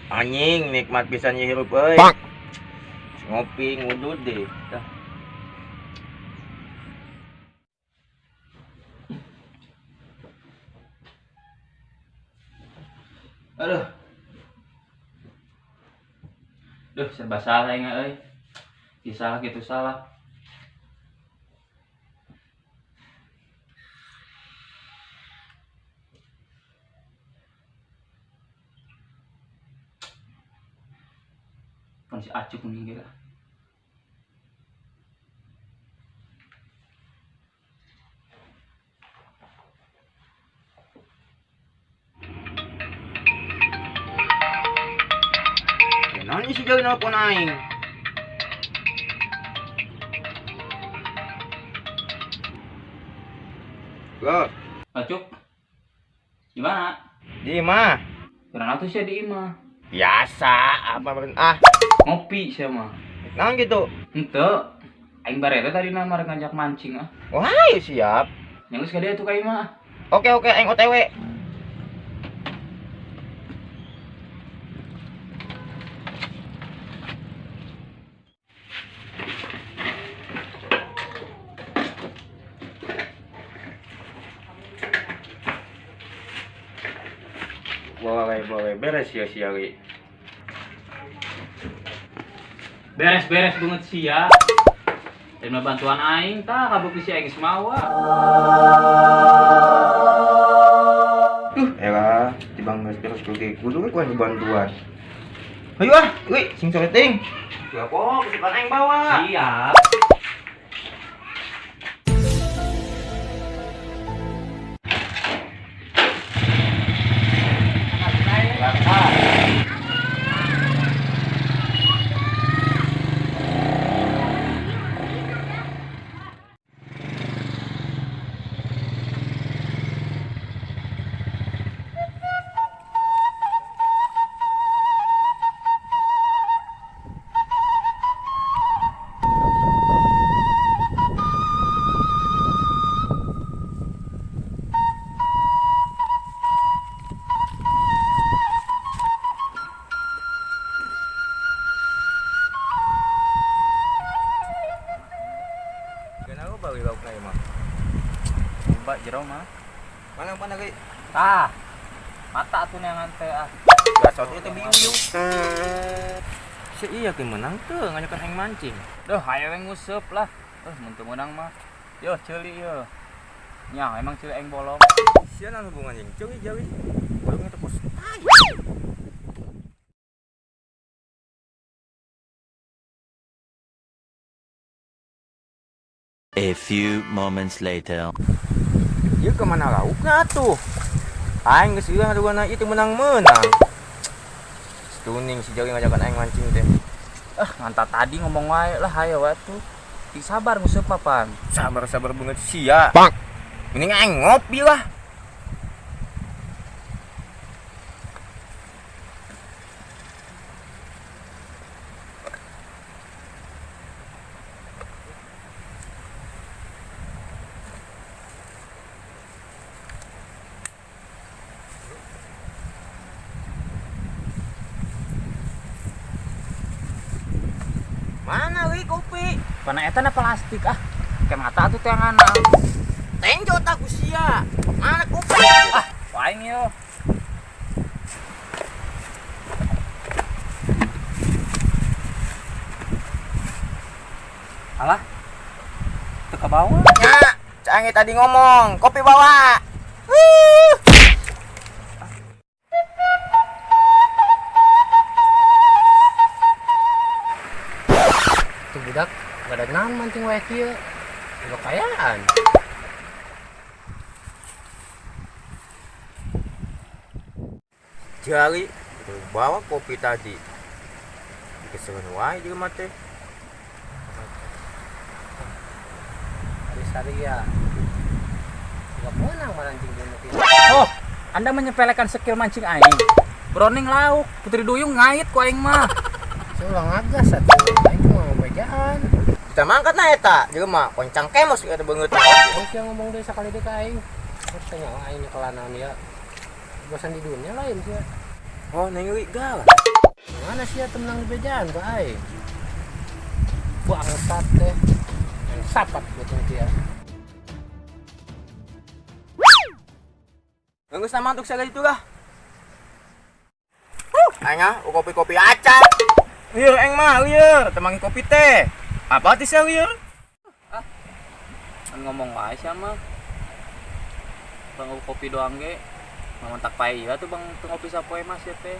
Anjing nikmat pisan nya hirup euy. Ngopi ngudud deh. Dah. Aduh. Duh, serba salah ya euy. Salah gitu salah. Kan si Acuk nih gila. Naon si jauh nelpon aing? Go. Acuk. Gimana? Di mah. Kurang atuh sih di imah. Biasa apa Ngopi sih mah. naon gitu. Henteu. Aing bareta tadi nama ngajak mancing ah. Wah, siap. Yang geus ka dia tuh ka imah. Oke aing OTW. Boleh beres ya si Ari. Beres-beres banget sih ya. Terima bantuan aing tah kabukti si aing geus mawa. Elah, tibang geus terus kudu ku bantuan. Ayo ah, euy, sing soreting. Siap kok, kesukaan aing bawa. Siap. Kenapa balik lauk na mah? Coba jero mah. Mana lagi? Tah. Mata atuh neangan teh ah. Gasot itu biu-biu. Si iya ke menang tuh ngajakan aing mancing. Duh, hayo we nguseup lah. Mun teu meunang mah. Yo ceuli yo. Nya emang ceuli aing bolong. Sia naon hubungan jeung ceui. Bolong teh pos. A few moments later. Ieu ke mana laukna atuh? Aing geus ieu haduana ieu teh menang-menang. Tuning si Jawi ngajakan aing mancing teh. Nganta tadi ngomong wae lah hayo atuh. Ti sabar nguseup papan. Sabar banget sia. Mending aing ngopi lah. Mana euy kopi? Pana eta na plastik ah. Ke mata atuh teh ngana. Tenjot aku sia. Mana kopi? Paing yo. Alah. Teu ka bawah. Ya, Canggih tadi ngomong, kopi bawa. Tuh budak, gak ada naon mancing wae kieu. Udah kayaan. Jali bawa kopi tadi. Dikeseun wae jeung mah teh. Hari ya. Gak menang mancing di nanti. Oh, Anda menyepelekan skill mancing aing. Browning lauk, Putri Duyung ngait ku aing mah. Saya ulang agas atuh. Aing cuma ngomejaan. Kita mangkat na eta, jeung mah koncang kemos eta beungeut. Aing sih ngomong deui sakali deui ka aing. Terus tanya aing kelanaon ya. Bosan di dunia lain sih. Oh, neng euy galak. Mana sih ya temenang di bejaan Pak ai? Bangsat teh. Yang sapat betul dia. Nggak sama untuk segala itu lah. Aing kopi-kopi acan. Lieur eng mah lieur, temangi kopi teh. Apa teh sia lieur? Kan ngomong wae sia mah. Bang kopi doang ge. Mamantak pae ya tuh bang ngopi sapoe mas ya teh.